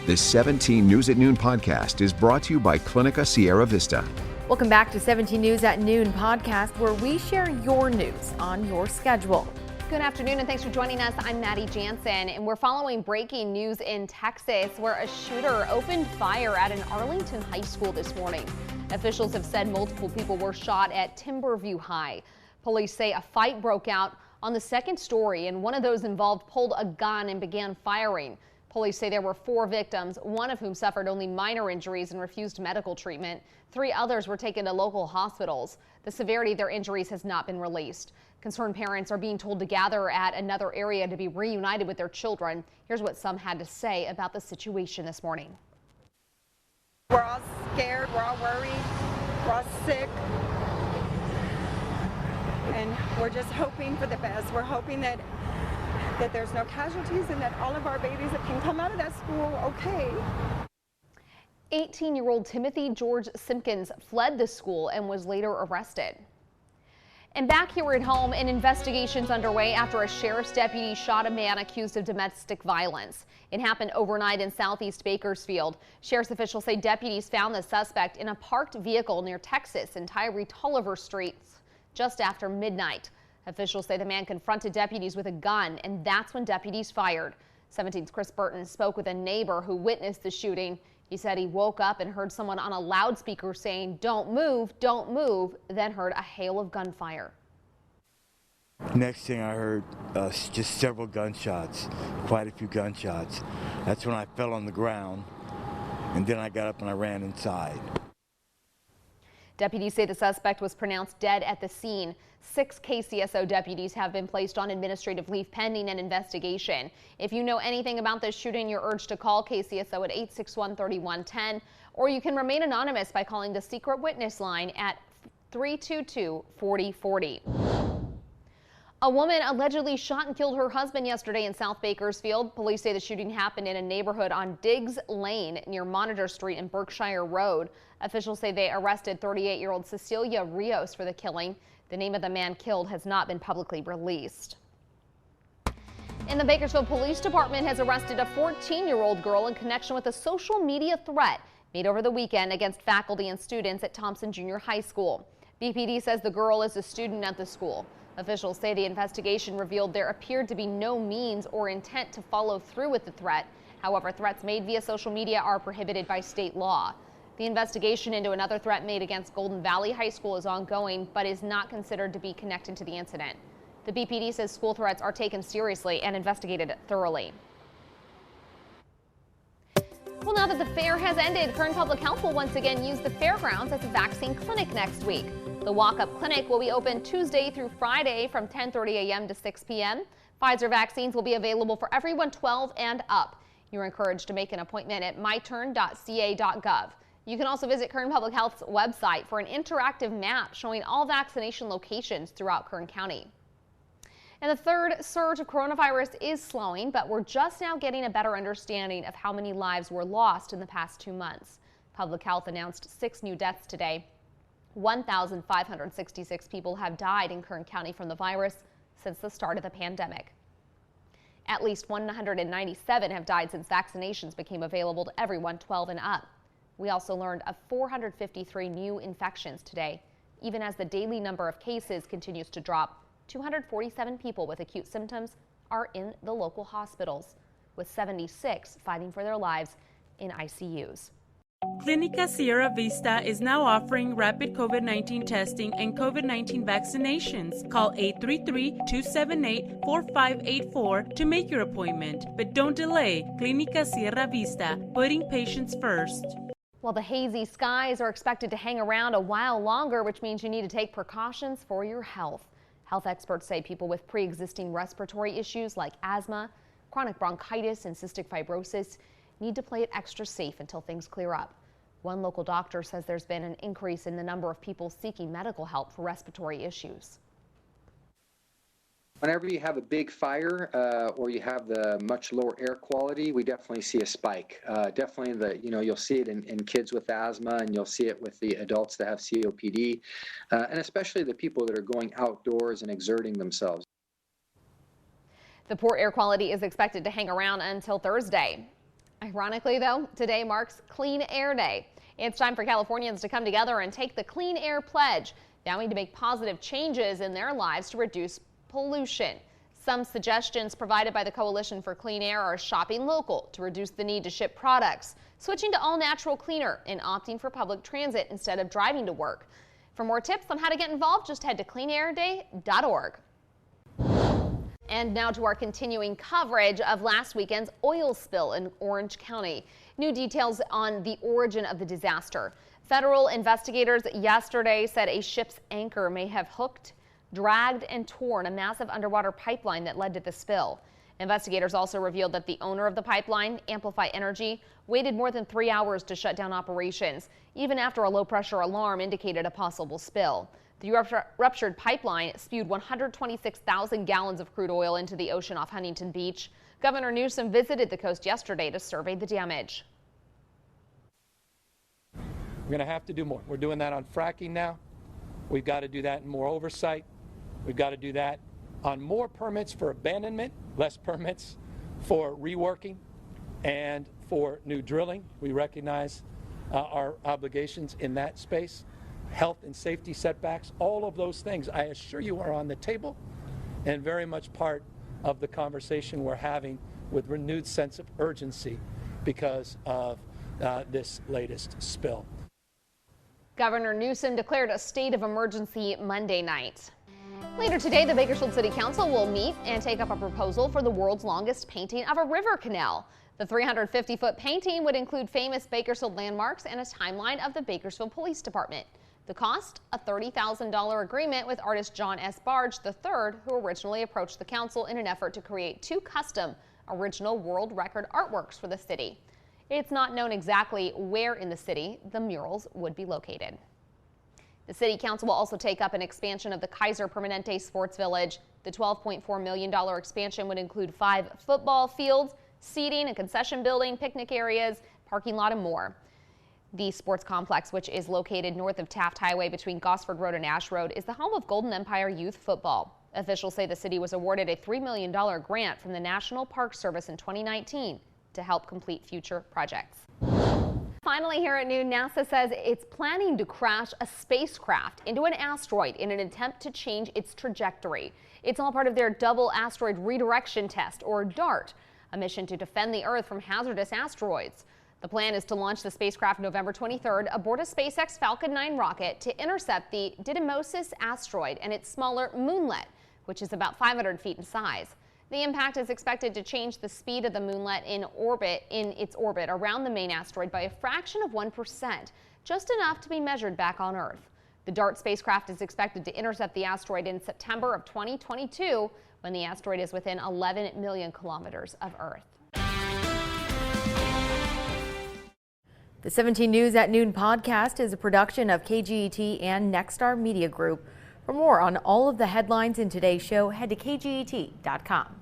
This 17 News at Noon podcast is brought to you by Clinica Sierra Vista. Welcome back to 17 News at Noon podcast, where we share your news on your schedule. Good afternoon and thanks for joining us. I'm Maddie Jansen and we're following breaking news in Texas where a shooter opened fire at an Arlington high school this morning. Officials have said multiple people were shot at Timberview High. Police say a fight broke out on the second story and one of those involved pulled a gun and began firing. Police say there were 4 victims, one of whom suffered only minor injuries and refused medical treatment. 3 others were taken to local hospitals. The severity of their injuries has not been released. Concerned parents are being told to gather at another area to be reunited with their children. Here's what some had to say about the situation this morning. We're all scared, we're all worried, we're all sick, and we're just hoping for the best. We're hoping that there's no casualties and that all of our babies can come out of that school okay. 18-year-old Timothy George Simpkins fled the school and was later arrested. And back here at home, an investigation's underway after a sheriff's deputy shot a man accused of domestic violence. It happened overnight in southeast Bakersfield. Sheriff's officials say deputies found the suspect in a parked vehicle near Texas and Tyree Tulliver Streets just after midnight. Officials say the man confronted deputies with a gun, and that's when deputies fired. 17's Chris Burton spoke with a neighbor who witnessed the shooting. He said he woke up and heard someone on a loudspeaker saying, "Don't move, then heard a hail of gunfire. Next thing I heard, just several gunshots, quite a few gunshots. That's when I fell on the ground, and then I got up and I ran inside. Deputies say the suspect was pronounced dead at the scene. 6 KCSO deputies have been placed on administrative leave pending an investigation. If you know anything about this shooting, you're urged to call KCSO at 861-3110, or you can remain anonymous by calling the secret witness line at 322-4040. A woman allegedly shot and killed her husband yesterday in South Bakersfield. Police say the shooting happened in a neighborhood on Diggs Lane near Monitor Street and Berkshire Road. Officials say they arrested 38-year-old Cecilia Rios for the killing. The name of the man killed has not been publicly released. And the Bakersfield Police Department has arrested a 14-year-old girl in connection with a social media threat made over the weekend against faculty and students at Thompson Junior High School. BPD says the girl is a student at the school. Officials say the investigation revealed there appeared to be no means or intent to follow through with the threat. However, threats made via social media are prohibited by state law. The investigation into another threat made against Golden Valley High School is ongoing, but is not considered to be connected to the incident. The BPD says school threats are taken seriously and investigated thoroughly. Well, now that the fair has ended, Kern Public Health will once again use the fairgrounds as a vaccine clinic next week. The walk-up clinic will be open Tuesday through Friday from 10:30 a.m. to 6 p.m. Pfizer vaccines will be available for everyone 12 and up. You're encouraged to make an appointment at myturn.ca.gov. You can also visit Kern Public Health's website for an interactive map showing all vaccination locations throughout Kern County. And the third surge of coronavirus is slowing, but we're just now getting a better understanding of how many lives were lost in the past 2 months. Public Health announced 6 new deaths today. 1,566 people have died in Kern County from the virus since the start of the pandemic. At least 197 have died since vaccinations became available to everyone 12 and up. We also learned of 453 new infections today. Even as the daily number of cases continues to drop, 247 people with acute symptoms are in the local hospitals, with 76 fighting for their lives in ICUs. Clinica Sierra Vista is now offering rapid COVID-19 testing and COVID-19 vaccinations. Call 833-278-4584 to make your appointment. But don't delay. Clinica Sierra Vista, putting patients first. Well, the hazy skies are expected to hang around a while longer, which means you need to take precautions for your health. Health experts say people with pre-existing respiratory issues like asthma, chronic bronchitis, and cystic fibrosis need to play it extra safe until things clear up. One local doctor says there's been an increase in the number of people seeking medical help for respiratory issues. Whenever you have a big fire or you have the much lower air quality, we definitely see a spike. Definitely, you'll see it in kids with asthma, and you'll see it with the adults that have COPD, and especially the people that are going outdoors and exerting themselves. The poor air quality is expected to hang around until Thursday. Ironically, though, today marks Clean Air Day. It's time for Californians to come together and take the Clean Air Pledge, vowing to make positive changes in their lives to reduce pollution. Some suggestions provided by the Coalition for Clean Air are shopping local to reduce the need to ship products, switching to all natural cleaner, and opting for public transit instead of driving to work. For more tips on how to get involved, just head to cleanairday.org. And now to our continuing coverage of last weekend's oil spill in Orange County. New details on the origin of the disaster. Federal investigators yesterday said a ship's anchor may have hooked, dragged, and torn a massive underwater pipeline that led to the spill. Investigators also revealed that the owner of the pipeline, Amplify Energy, waited more than 3 hours to shut down operations, even after a low-pressure alarm indicated a possible spill. The ruptured pipeline spewed 126,000 gallons of crude oil into the ocean off Huntington Beach. Governor Newsom visited the coast yesterday to survey the damage. We're going to have to do more. We're doing that on fracking now. We've got to do that in more oversight. We've got to do that on more permits for abandonment, less permits for reworking and for new drilling. We recognize our obligations in that space. Health and safety setbacks, all of those things, I assure you, are on the table and very much part of the conversation we're having with renewed sense of urgency because of this latest spill. Governor Newsom declared a state of emergency Monday night. Later today, the Bakersfield City Council will meet and take up a proposal for the world's longest painting of a river canal. The 350-foot painting would include famous Bakersfield landmarks and a timeline of the Bakersfield Police Department. The cost, a $30,000 agreement with artist John S. Barge III, who originally approached the council in an effort to create 2 custom original world record artworks for the city. It's not known exactly where in the city the murals would be located. The City Council will also take up an expansion of the Kaiser Permanente Sports Village. The $12.4 million expansion would include 5 football fields, seating, a concession building, picnic areas, parking lot, and more. The sports complex, which is located north of Taft Highway between Gosford Road and Ash Road, is the home of Golden Empire Youth Football. Officials say the city was awarded a $3 million grant from the National Park Service in 2019 to help complete future projects. Finally, here at noon, NASA says it's planning to crash a spacecraft into an asteroid in an attempt to change its trajectory. It's all part of their Double Asteroid Redirection Test, or DART, a mission to defend the Earth from hazardous asteroids. The plan is to launch the spacecraft November 23rd aboard a SpaceX Falcon 9 rocket to intercept the Didymos asteroid and its smaller moonlet, which is about 500 feet in size. The impact is expected to change the speed of the moonlet in its orbit around the main asteroid by a fraction of 1%, just enough to be measured back on Earth. The DART spacecraft is expected to intercept the asteroid in September of 2022, when the asteroid is within 11 million kilometers of Earth. The 17 News at Noon podcast is a production of KGET and Nexstar Media Group. For more on all of the headlines in today's show, head to kget.com.